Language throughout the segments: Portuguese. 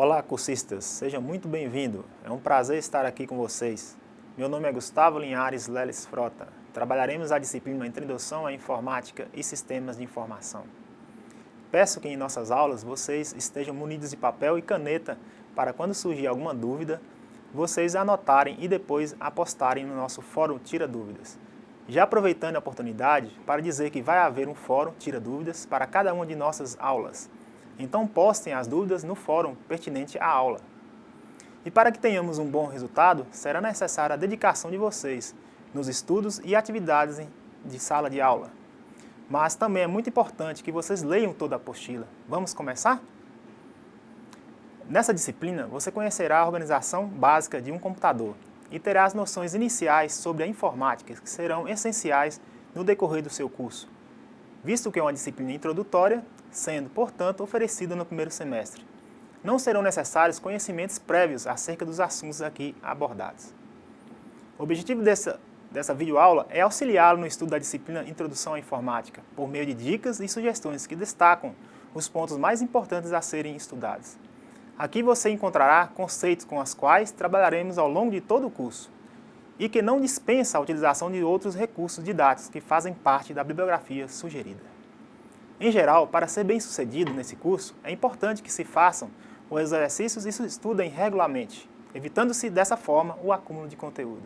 Olá, cursistas! Sejam muito bem-vindos. É um prazer estar aqui com vocês. Meu nome é Gustavo Linhares Leles Frota. Trabalharemos a disciplina Introdução à Informática e Sistemas de Informação. Peço que em nossas aulas vocês estejam munidos de papel e caneta para quando surgir alguma dúvida, vocês anotarem e depois apostarem no nosso Fórum Tira Dúvidas. Já aproveitando a oportunidade para dizer que vai haver um Fórum Tira Dúvidas para cada uma de nossas aulas. Então postem as dúvidas no fórum pertinente à aula. E para que tenhamos um bom resultado, será necessária a dedicação de vocês nos estudos e atividades de sala de aula. Mas também é muito importante que vocês leiam toda a apostila. Vamos começar? Nessa disciplina, você conhecerá a organização básica de um computador e terá as noções iniciais sobre a informática que serão essenciais no decorrer do seu curso, visto que é uma disciplina introdutória, sendo, portanto, oferecida no primeiro semestre. Não serão necessários conhecimentos prévios acerca dos assuntos aqui abordados. O objetivo dessa videoaula é auxiliá-lo no estudo da disciplina Introdução à Informática, por meio de dicas e sugestões que destacam os pontos mais importantes a serem estudados. Aqui você encontrará conceitos com os quais trabalharemos ao longo de todo o curso, e que não dispensa a utilização de outros recursos didáticos que fazem parte da bibliografia sugerida. Em geral, para ser bem-sucedido nesse curso, é importante que se façam os exercícios e se estudem regularmente, evitando-se dessa forma o acúmulo de conteúdo.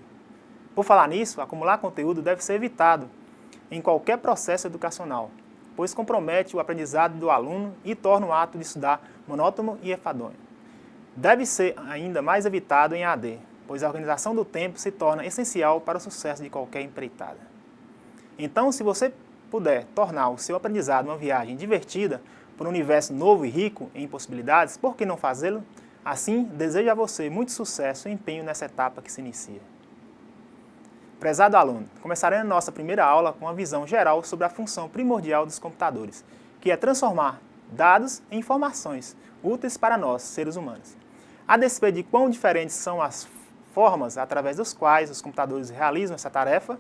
Por falar nisso, acumular conteúdo deve ser evitado em qualquer processo educacional, pois compromete o aprendizado do aluno e torna o ato de estudar monótono e enfadonho. Deve ser ainda mais evitado em AD, pois a organização do tempo se torna essencial para o sucesso de qualquer empreitada. Então, se você puder tornar o seu aprendizado uma viagem divertida por um universo novo e rico em possibilidades, por que não fazê-lo? Assim, desejo a você muito sucesso e empenho nessa etapa que se inicia. Prezado aluno, começaremos a nossa primeira aula com uma visão geral sobre a função primordial dos computadores, que é transformar dados em informações úteis para nós, seres humanos. A despeito de quão diferentes são as formas através das quais os computadores realizam essa tarefa,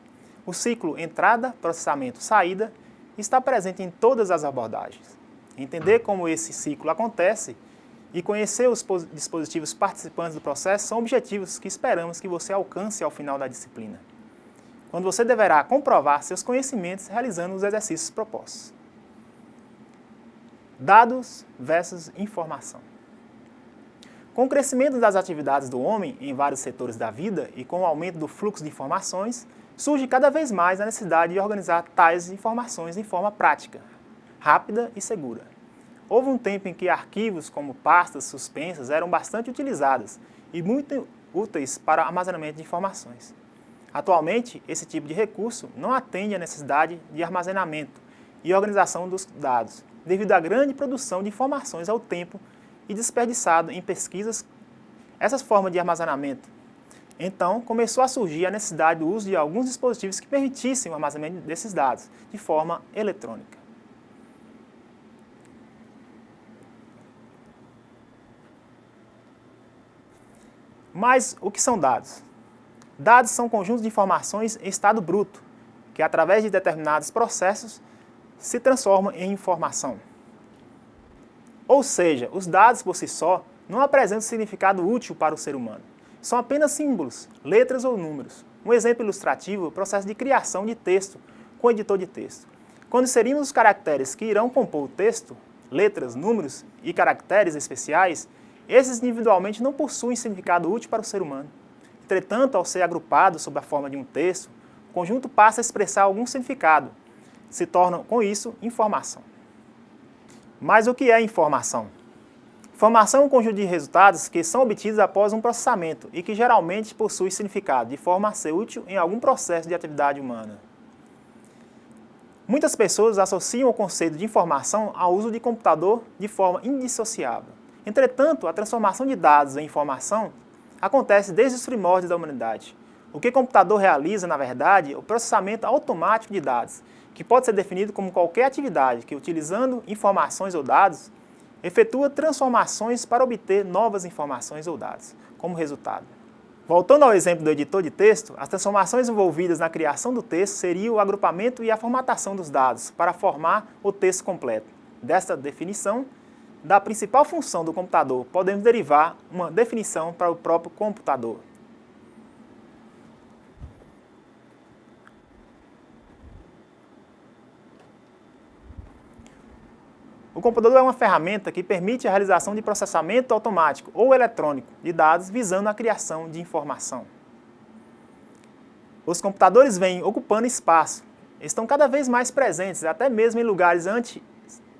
o ciclo entrada, processamento, saída está presente em todas as abordagens. Entender como esse ciclo acontece e conhecer os dispositivos participantes do processo são objetivos que esperamos que você alcance ao final da disciplina, quando você deverá comprovar seus conhecimentos realizando os exercícios propostos. Dados versus informação. Com o crescimento das atividades do homem em vários setores da vida e com o aumento do fluxo de informações, surge cada vez mais a necessidade de organizar tais informações de forma prática, rápida e segura. Houve um tempo em que arquivos como pastas suspensas eram bastante utilizados e muito úteis para armazenamento de informações. Atualmente, esse tipo de recurso não atende à necessidade de armazenamento e organização dos dados, devido à grande produção de informações ao tempo e desperdiçado em pesquisas. Essas formas de armazenamento, então, começou a surgir a necessidade do uso de alguns dispositivos que permitissem o armazenamento desses dados de forma eletrônica. Mas o que são dados? Dados são conjuntos de informações em estado bruto, que através de determinados processos se transformam em informação. Ou seja, os dados por si só não apresentam significado útil para o ser humano. São apenas símbolos, letras ou números. Um exemplo ilustrativo é o processo de criação de texto com o editor de texto. Quando inserimos os caracteres que irão compor o texto, letras, números e caracteres especiais, esses individualmente não possuem significado útil para o ser humano. Entretanto, ao ser agrupado sob a forma de um texto, o conjunto passa a expressar algum significado. Se torna, com isso, informação. Mas o que é informação? Informação é um conjunto de resultados que são obtidos após um processamento e que geralmente possui significado, de forma a ser útil em algum processo de atividade humana. Muitas pessoas associam o conceito de informação ao uso de computador de forma indissociável. Entretanto, a transformação de dados em informação acontece desde os primórdios da humanidade. O que o computador realiza, na verdade, é o processamento automático de dados, que pode ser definido como qualquer atividade que, utilizando informações ou dados, efetua transformações para obter novas informações ou dados, como resultado. Voltando ao exemplo do editor de texto, as transformações envolvidas na criação do texto seriam o agrupamento e a formatação dos dados para formar o texto completo. Desta definição, da principal função do computador, podemos derivar uma definição para o próprio computador. O computador é uma ferramenta que permite a realização de processamento automático ou eletrônico de dados visando a criação de informação. Os computadores vêm ocupando espaço, estão cada vez mais presentes, até mesmo em lugares antes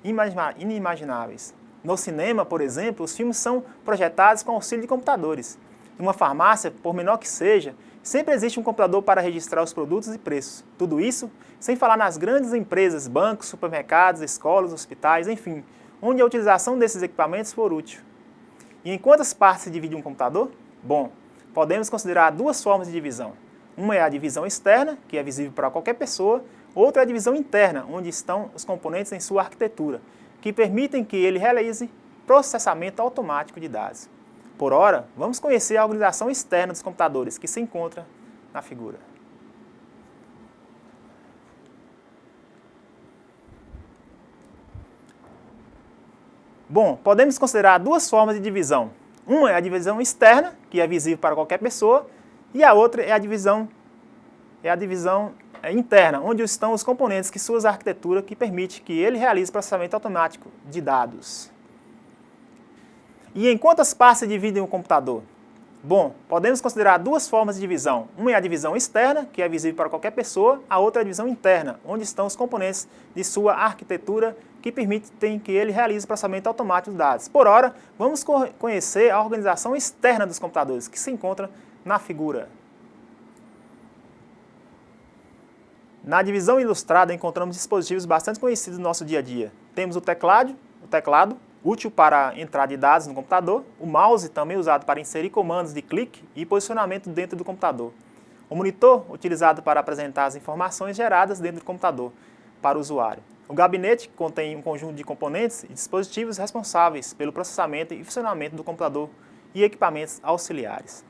inimagináveis. No cinema, por exemplo, os filmes são projetados com auxílio de computadores. Em uma farmácia, por menor que seja, sempre existe um computador para registrar os produtos e preços. Tudo isso sem falar nas grandes empresas, bancos, supermercados, escolas, hospitais, enfim, onde a utilização desses equipamentos for útil. E em quantas partes se divide um computador? Bom, podemos considerar duas formas de divisão. Uma é a divisão externa, que é visível para qualquer pessoa, outra é a divisão interna, onde estão os componentes em sua arquitetura, que permitem que ele realize processamento automático de dados. Por ora, vamos conhecer a organização externa dos computadores, que se encontra na figura. Bom, podemos considerar duas formas de divisão. Uma é a divisão externa, que é visível para qualquer pessoa, e a outra é a divisão interna, onde estão os componentes que suas arquitetura que permite que ele realize processamento automático de dados. E em quantas partes se divide um computador? Bom, podemos considerar duas formas de divisão. Uma é a divisão externa, que é visível para qualquer pessoa, a outra é a divisão interna, onde estão os componentes de sua arquitetura que permitem que ele realize processamento automático de dados. Por ora, vamos conhecer a organização externa dos computadores, que se encontra na figura. Na divisão ilustrada, encontramos dispositivos bastante conhecidos no nosso dia a dia. Temos o teclado, útil para a entrada de dados no computador, o mouse, também usado para inserir comandos de clique e posicionamento dentro do computador, o monitor, utilizado para apresentar as informações geradas dentro do computador para o usuário, o gabinete, que contém um conjunto de componentes e dispositivos responsáveis pelo processamento e funcionamento do computador e equipamentos auxiliares.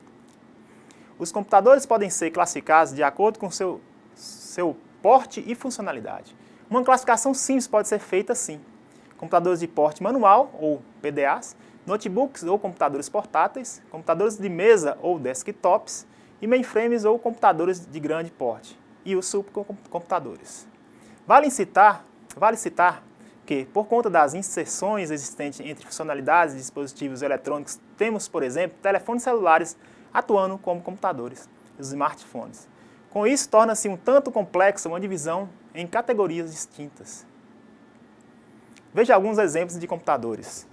Os computadores podem ser classificados de acordo com seu porte e funcionalidade. Uma classificação simples pode ser feita assim: computadores de porte manual, ou PDAs, notebooks ou computadores portáteis, computadores de mesa ou desktops, e mainframes ou computadores de grande porte, e os supercomputadores. Vale citar que, por conta das inserções existentes entre funcionalidades de dispositivos eletrônicos, temos, por exemplo, telefones celulares atuando como computadores, os smartphones. Com isso, torna-se um tanto complexa uma divisão em categorias distintas. Veja alguns exemplos de computadores.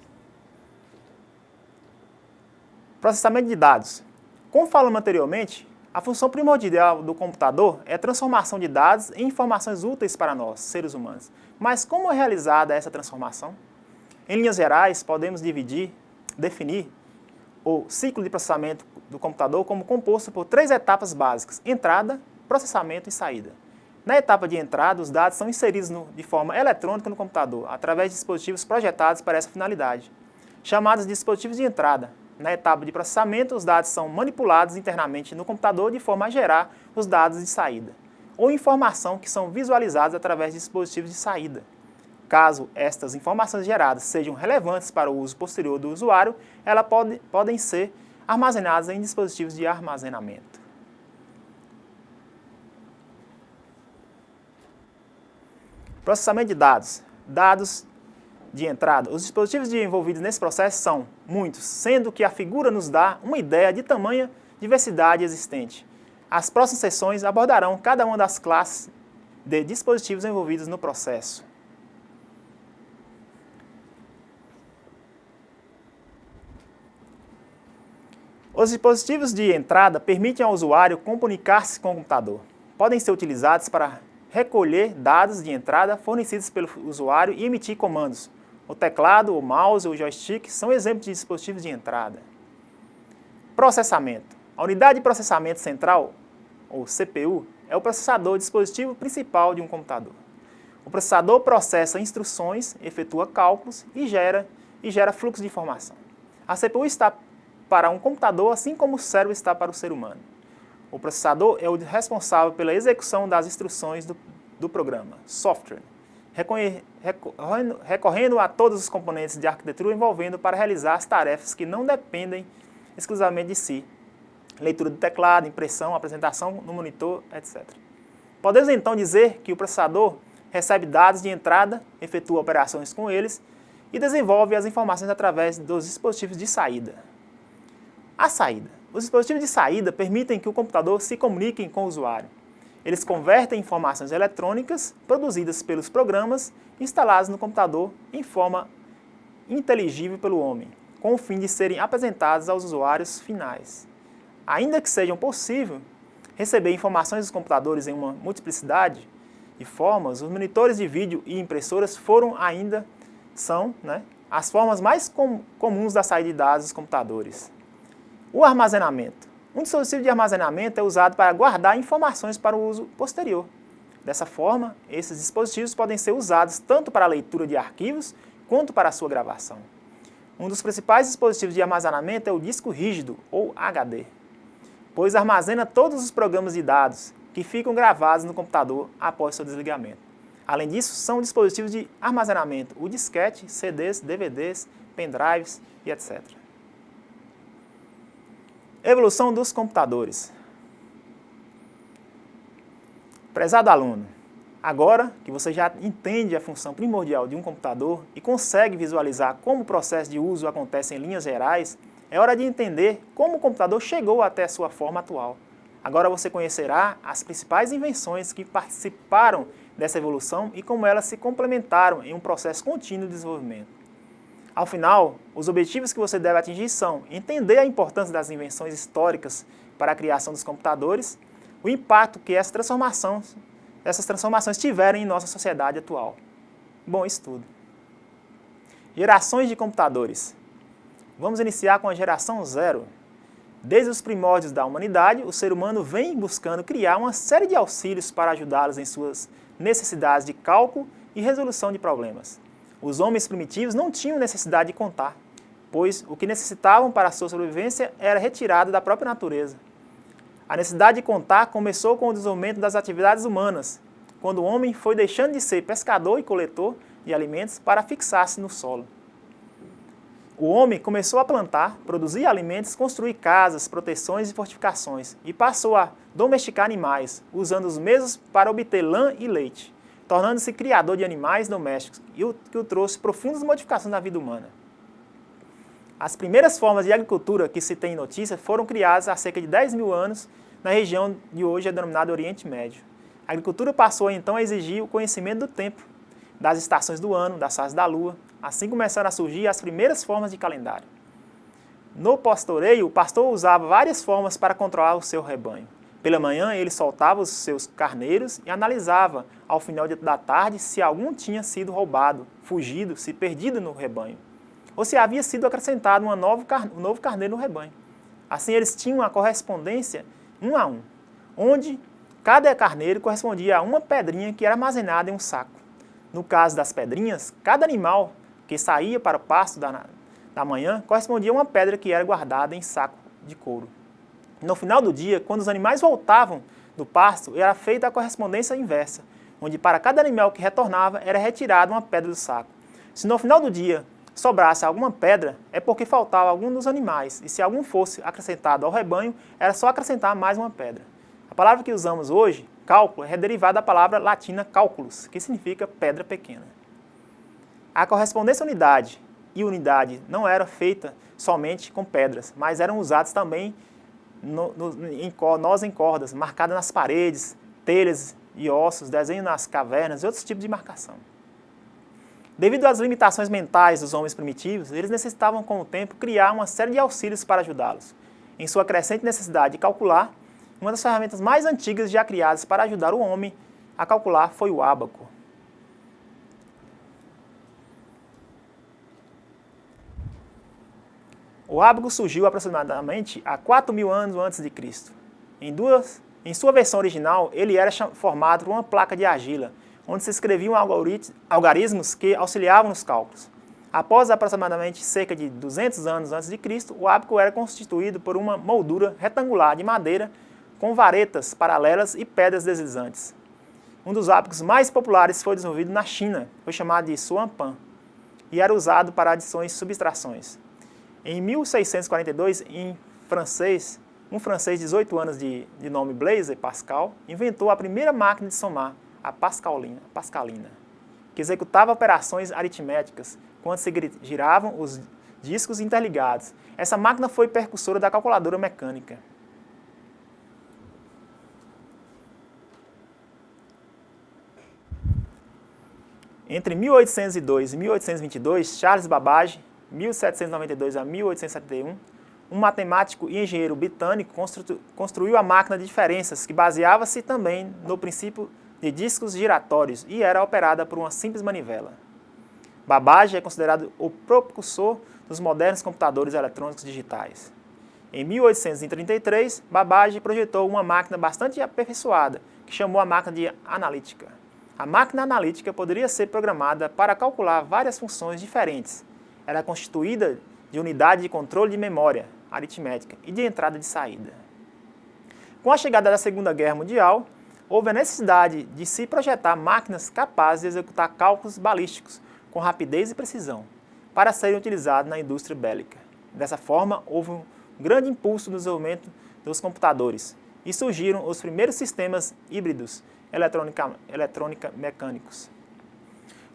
Processamento de dados. Como falamos anteriormente, a função primordial do computador é a transformação de dados em informações úteis para nós, seres humanos. Mas como é realizada essa transformação? Em linhas gerais, podemos definir o ciclo de processamento do computador como composto por três etapas básicas: entrada, processamento e saída. Na etapa de entrada, os dados são inseridos de forma eletrônica no computador, através de dispositivos projetados para essa finalidade, chamados de dispositivos de entrada. Na etapa de processamento, os dados são manipulados internamente no computador de forma a gerar os dados de saída, ou informação que são visualizadas através de dispositivos de saída. Caso estas informações geradas sejam relevantes para o uso posterior do usuário, elas podem ser armazenadas em dispositivos de armazenamento. Processamento de dados. Dados de entrada. Os dispositivos envolvidos nesse processo são muitos, sendo que a figura nos dá uma ideia de tamanha diversidade existente. As próximas sessões abordarão cada uma das classes de dispositivos envolvidos no processo. Os dispositivos de entrada permitem ao usuário comunicar-se com o computador. Podem ser utilizados para recolher dados de entrada fornecidos pelo usuário e emitir comandos. O teclado, o mouse ou o joystick são exemplos de dispositivos de entrada. Processamento. A unidade de processamento central, ou CPU, é o processador dispositivo principal de um computador. O processador processa instruções, efetua cálculos e gera fluxo de informação. A CPU está para um computador assim como o cérebro está para o ser humano. O processador é o responsável pela execução das instruções do programa, software, recorrendo a todos os componentes de arquitetura envolvendo para realizar as tarefas que não dependem exclusivamente de si. Leitura do teclado, impressão, apresentação no monitor, etc. Podemos então dizer que o processador recebe dados de entrada, efetua operações com eles e desenvolve as informações através dos dispositivos de saída. A saída. Os dispositivos de saída permitem que o computador se comunique com o usuário. Eles convertem informações eletrônicas produzidas pelos programas instalados no computador em forma inteligível pelo homem, com o fim de serem apresentados aos usuários finais. Ainda que seja possível receber informações dos computadores em uma multiplicidade de formas, os monitores de vídeo e impressoras são as formas mais comuns da saída de dados dos computadores. O armazenamento. Um dispositivo de armazenamento é usado para guardar informações para o uso posterior. Dessa forma, esses dispositivos podem ser usados tanto para a leitura de arquivos quanto para a sua gravação. Um dos principais dispositivos de armazenamento é o disco rígido, ou HD, pois armazena todos os programas de dados que ficam gravados no computador após seu desligamento. Além disso, são dispositivos de armazenamento o disquete, CDs, DVDs, pendrives e etc. Evolução dos computadores. Prezado aluno, agora que você já entende a função primordial de um computador e consegue visualizar como o processo de uso acontece em linhas gerais, é hora de entender como o computador chegou até a sua forma atual. Agora você conhecerá as principais invenções que participaram dessa evolução e como elas se complementaram em um processo contínuo de desenvolvimento. Ao final, os objetivos que você deve atingir são entender a importância das invenções históricas para a criação dos computadores, o impacto que essas transformações tiveram em nossa sociedade atual. Bom estudo. Gerações de computadores. Vamos iniciar com a geração 0. Desde os primórdios da humanidade, o ser humano vem buscando criar uma série de auxílios para ajudá-los em suas necessidades de cálculo e resolução de problemas. Os homens primitivos não tinham necessidade de contar, pois o que necessitavam para a sua sobrevivência era retirado da própria natureza. A necessidade de contar começou com o desenvolvimento das atividades humanas, quando o homem foi deixando de ser pescador e coletor de alimentos para fixar-se no solo. O homem começou a plantar, produzir alimentos, construir casas, proteções e fortificações, e passou a domesticar animais, usando os mesmos para obter lã e leite, tornando-se criador de animais domésticos, que o trouxe profundas modificações na vida humana. As primeiras formas de agricultura que se tem notícia foram criadas há cerca de 10 mil anos na região de hoje denominada Oriente Médio. A agricultura passou então a exigir o conhecimento do tempo, das estações do ano, das fases da lua. Assim começaram a surgir as primeiras formas de calendário. No pastoreio, o pastor usava várias formas para controlar o seu rebanho. Pela manhã, ele soltava os seus carneiros e analisava, ao final da tarde, se algum tinha sido roubado, fugido, se perdido no rebanho, ou se havia sido acrescentado um novo carneiro no rebanho. Assim, eles tinham uma correspondência 1 a 1, onde cada carneiro correspondia a uma pedrinha que era armazenada em um saco. No caso das pedrinhas, cada animal que saía para o pasto da manhã correspondia a uma pedra que era guardada em saco de couro. No final do dia, quando os animais voltavam do pasto, era feita a correspondência inversa, onde para cada animal que retornava era retirada uma pedra do saco. Se no final do dia sobrasse alguma pedra, é porque faltava algum dos animais, e se algum fosse acrescentado ao rebanho, era só acrescentar mais uma pedra. A palavra que usamos hoje, cálculo, é derivada da palavra latina calculus, que significa pedra pequena. A correspondência unidade e unidade não era feita somente com pedras, mas eram usados também nós em cordas, marcadas nas paredes, telhas e ossos, desenho nas cavernas e outros tipos de marcação. Devido às limitações mentais dos homens primitivos, eles necessitavam, com o tempo, criar uma série de auxílios para ajudá-los. Em sua crescente necessidade de calcular, uma das ferramentas mais antigas já criadas para ajudar o homem a calcular foi o ábaco. O ábaco surgiu aproximadamente há 4.000 anos antes de Cristo. Em sua versão original, ele era formado por uma placa de argila, onde se escreviam algarismos que auxiliavam nos cálculos. Após aproximadamente cerca de 200 anos antes de Cristo, o ábaco era constituído por uma moldura retangular de madeira com varetas paralelas e pedras deslizantes. Um dos ábacos mais populares foi desenvolvido na China, foi chamado de Suanpan, e era usado para adições e subtrações. Em 1642, um francês de 18 anos de nome Blaise Pascal inventou a primeira máquina de somar, a Pascalina, que executava operações aritméticas quando se giravam os discos interligados. Essa máquina foi precursora da calculadora mecânica. Entre 1802 e 1822, Charles Babbage, 1792 a 1871, um matemático e engenheiro britânico, construiu a máquina de diferenças, que baseava-se também no princípio de discos giratórios e era operada por uma simples manivela. Babbage é considerado o precursor dos modernos computadores eletrônicos digitais. Em 1833, Babbage projetou uma máquina bastante aperfeiçoada, que chamou a máquina de analítica. A máquina analítica poderia ser programada para calcular várias funções diferentes. Era constituída de unidade de controle de memória aritmética e de entrada e de saída. Com a chegada da Segunda Guerra Mundial, houve a necessidade de se projetar máquinas capazes de executar cálculos balísticos com rapidez e precisão, para serem utilizados na indústria bélica. Dessa forma, houve um grande impulso no desenvolvimento dos computadores e surgiram os primeiros sistemas híbridos eletrônica-mecânicos.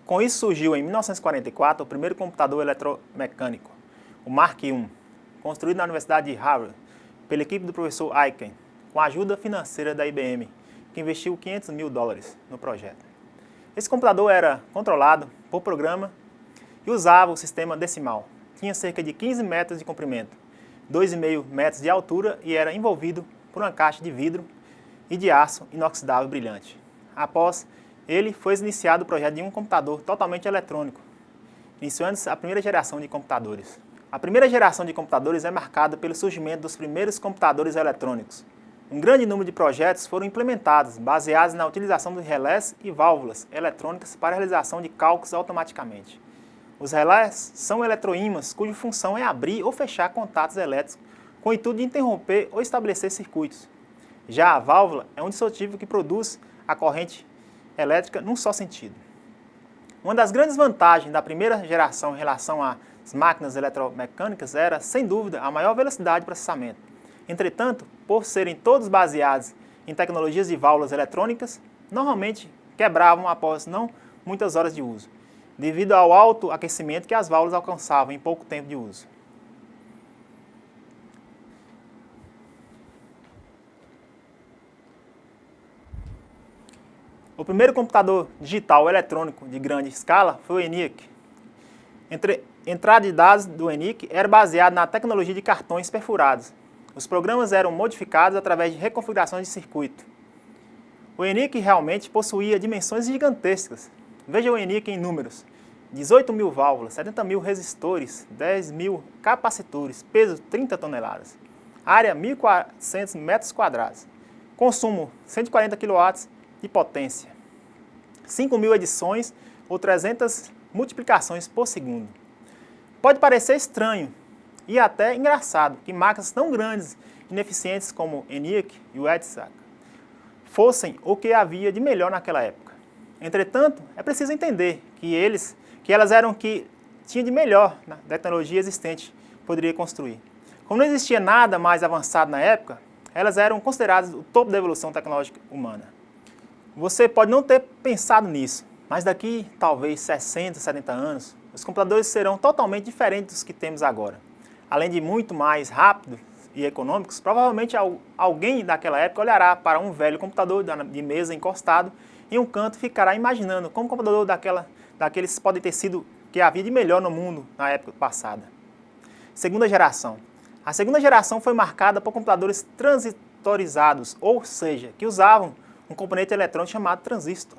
Com isso surgiu em 1944 o primeiro computador eletromecânico, o Mark I, construído na Universidade de Harvard pela equipe do professor Aiken, com a ajuda financeira da IBM, que investiu $500 mil no projeto. Esse computador era controlado por programa e usava o sistema decimal. Tinha cerca de 15 metros de comprimento, 2,5 metros de altura e era envolvido por uma caixa de vidro e de aço inoxidável brilhante. Após ele, foi iniciado o projeto de um computador totalmente eletrônico, iniciando-se a primeira geração de computadores. A primeira geração de computadores é marcada pelo surgimento dos primeiros computadores eletrônicos. Um grande número de projetos foram implementados, baseados na utilização de relés e válvulas eletrônicas para a realização de cálculos automaticamente. Os relés são eletroímãs cuja função é abrir ou fechar contatos elétricos com o intuito de interromper ou estabelecer circuitos. Já a válvula é um dispositivo que produz a corrente elétrica num só sentido. Uma das grandes vantagens da primeira geração em relação às máquinas eletromecânicas era, sem dúvida, a maior velocidade de processamento. Entretanto, por serem todos baseados em tecnologias de válvulas eletrônicas, normalmente quebravam após não muitas horas de uso, devido ao alto aquecimento que as válvulas alcançavam em pouco tempo de uso. O primeiro computador digital eletrônico de grande escala foi o ENIAC. Entrada de dados do ENIAC era baseada na tecnologia de cartões perfurados. Os programas eram modificados através de reconfigurações de circuito. O ENIAC realmente possuía dimensões gigantescas. Veja o ENIAC em números: 18 mil válvulas, 70 mil resistores, 10 mil capacitores, peso 30 toneladas, área 1.400 metros quadrados, consumo 140 kW de potência, 5.000 edições ou 300 multiplicações por segundo. Pode parecer estranho e até engraçado que máquinas tão grandes e ineficientes como o ENIAC e o EDSAC fossem o que havia de melhor naquela época. Entretanto, é preciso entender que elas eram o que tinha de melhor na tecnologia existente poderia construir. Como não existia nada mais avançado na época, elas eram consideradas o topo da evolução tecnológica humana. Você pode não ter pensado nisso, mas daqui talvez 60, 70 anos, os computadores serão totalmente diferentes dos que temos agora. Além de muito mais rápidos e econômicos, provavelmente alguém daquela época olhará para um velho computador de mesa encostado em um canto e ficará imaginando como o computador daqueles pode ter sido que havia de melhor no mundo na época passada. Segunda geração. A segunda geração foi marcada por computadores transitorizados, ou seja, que usavam um componente eletrônico chamado transistor.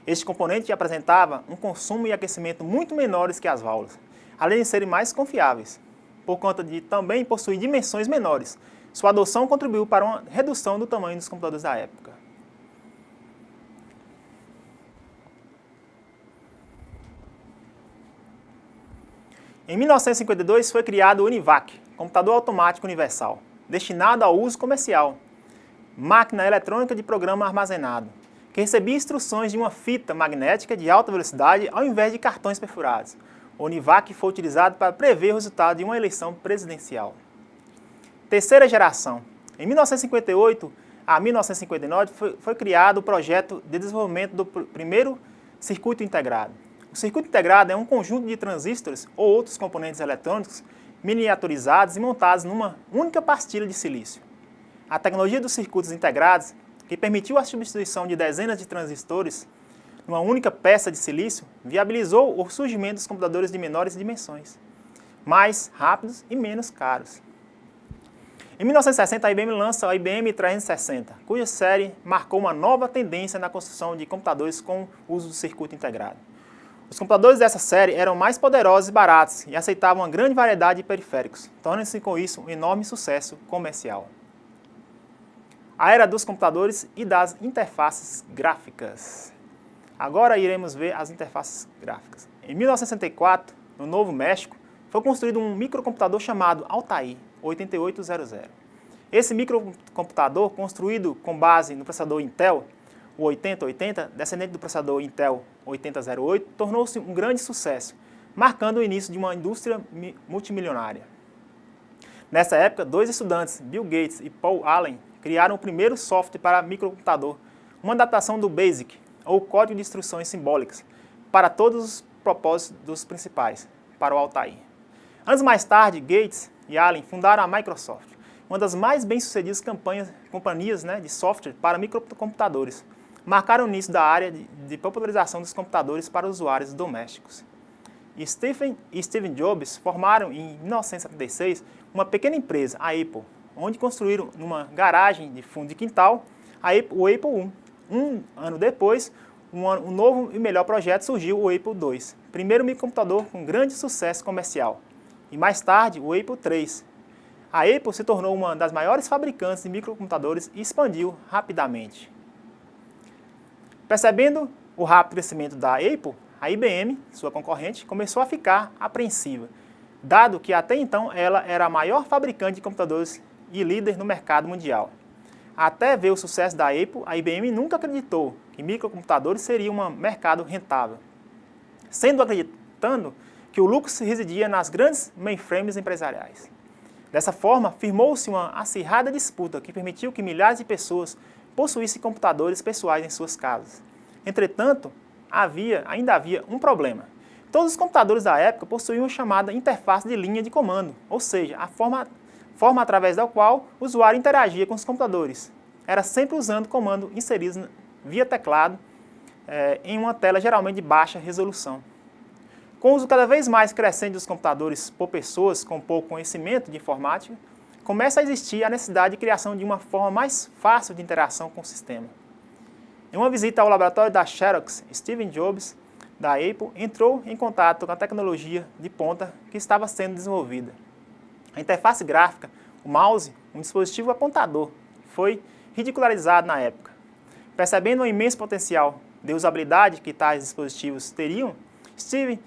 Este componente apresentava um consumo e aquecimento muito menores que as válvulas, além de serem mais confiáveis, por conta de também possuir dimensões menores. Sua adoção contribuiu para uma redução do tamanho dos computadores da época. Em 1952 foi criado o UNIVAC, computador automático universal, destinado ao uso comercial, máquina eletrônica de programa armazenado, que recebia instruções de uma fita magnética de alta velocidade ao invés de cartões perfurados. O UNIVAC foi utilizado para prever o resultado de uma eleição presidencial. Terceira geração. Em 1958 a 1959 foi criado o projeto de desenvolvimento do primeiro circuito integrado. O circuito integrado é um conjunto de transistores ou outros componentes eletrônicos miniaturizados e montados numa única pastilha de silício. A tecnologia dos circuitos integrados, que permitiu a substituição de dezenas de transistores numa única peça de silício, viabilizou o surgimento dos computadores de menores dimensões, mais rápidos e menos caros. Em 1960, a IBM lança a IBM 360, cuja série marcou uma nova tendência na construção de computadores com o uso do circuito integrado. Os computadores dessa série eram mais poderosos e baratos e aceitavam uma grande variedade de periféricos, tornando-se com isso um enorme sucesso comercial. A era dos computadores e das interfaces gráficas. Agora iremos ver as interfaces gráficas. Em 1964, no Novo México, foi construído um microcomputador chamado Altair 8800. Esse microcomputador, construído com base no processador Intel, o 8080, descendente do processador Intel 8008, tornou-se um grande sucesso, marcando o início de uma indústria multimilionária. Nessa época, dois estudantes, Bill Gates e Paul Allen, criaram o primeiro software para microcomputador, uma adaptação do BASIC, ou código de instruções simbólicas, para todos os propósitos dos principais, para o Altair. Anos mais tarde, Gates e Allen fundaram a Microsoft, uma das mais bem-sucedidas companhias de software para microcomputadores. Marcaram o início da área de popularização dos computadores para usuários domésticos. Steve e Steve Jobs formaram em 1976 uma pequena empresa, a Apple, onde construíram numa garagem de fundo de quintal o Apple I. Um ano depois, um novo e melhor projeto surgiu, o Apple II, primeiro microcomputador com grande sucesso comercial. E mais tarde, o Apple III. A Apple se tornou uma das maiores fabricantes de microcomputadores e expandiu rapidamente. Percebendo o rápido crescimento da Apple, a IBM, sua concorrente, começou a ficar apreensiva, dado que até então ela era a maior fabricante de computadores e líder no mercado mundial. Até ver o sucesso da Apple, a IBM nunca acreditou que microcomputadores seria um mercado rentável, sendo acreditando que o lucro residia nas grandes mainframes empresariais. Dessa forma, firmou-se uma acirrada disputa que permitiu que milhares de pessoas possuíssem computadores pessoais em suas casas. Entretanto, ainda havia um problema. Todos os computadores da época possuíam a chamada interface de linha de comando, ou seja, a forma através da qual o usuário interagia com os computadores. Era sempre usando comando inseridos via teclado em uma tela geralmente de baixa resolução. Com o uso cada vez mais crescente dos computadores por pessoas com pouco conhecimento de informática, começa a existir a necessidade de criação de uma forma mais fácil de interação com o sistema. Em uma visita ao laboratório da Xerox, Steve Jobs, da Apple, entrou em contato com a tecnologia de ponta que estava sendo desenvolvida. A interface gráfica, o mouse, um dispositivo apontador, foi ridicularizado na época. Percebendo o imenso potencial de usabilidade que tais dispositivos teriam, Steve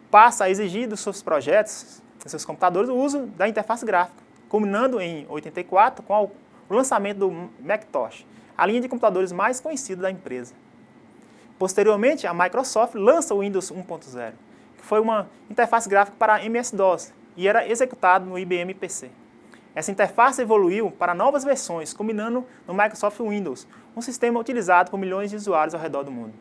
passa a exigir dos seus projetos, dos seus computadores, o uso da interface gráfica, culminando em 84 com o lançamento do Macintosh, a linha de computadores mais conhecida da empresa. Posteriormente, a Microsoft lança o Windows 1.0, que foi uma interface gráfica para MS-DOS e era executado no IBM PC. Essa interface evoluiu para novas versões, combinando no Microsoft Windows, um sistema utilizado por milhões de usuários ao redor do mundo.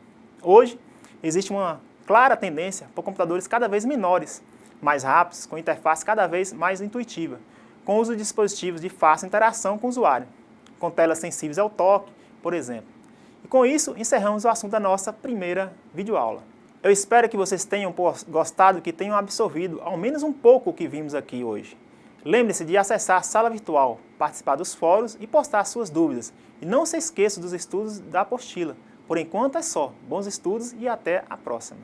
Hoje, existe uma clara tendência por computadores cada vez menores, mais rápidos, com interface cada vez mais intuitiva, com o uso de dispositivos de fácil interação com o usuário, com telas sensíveis ao toque, por exemplo. E com isso, encerramos o assunto da nossa primeira videoaula. Eu espero que vocês tenham gostado e que tenham absorvido ao menos um pouco o que vimos aqui hoje. Lembre-se de acessar a sala virtual, participar dos fóruns e postar suas dúvidas. E não se esqueça dos estudos da apostila. Por enquanto é só. Bons estudos e até a próxima.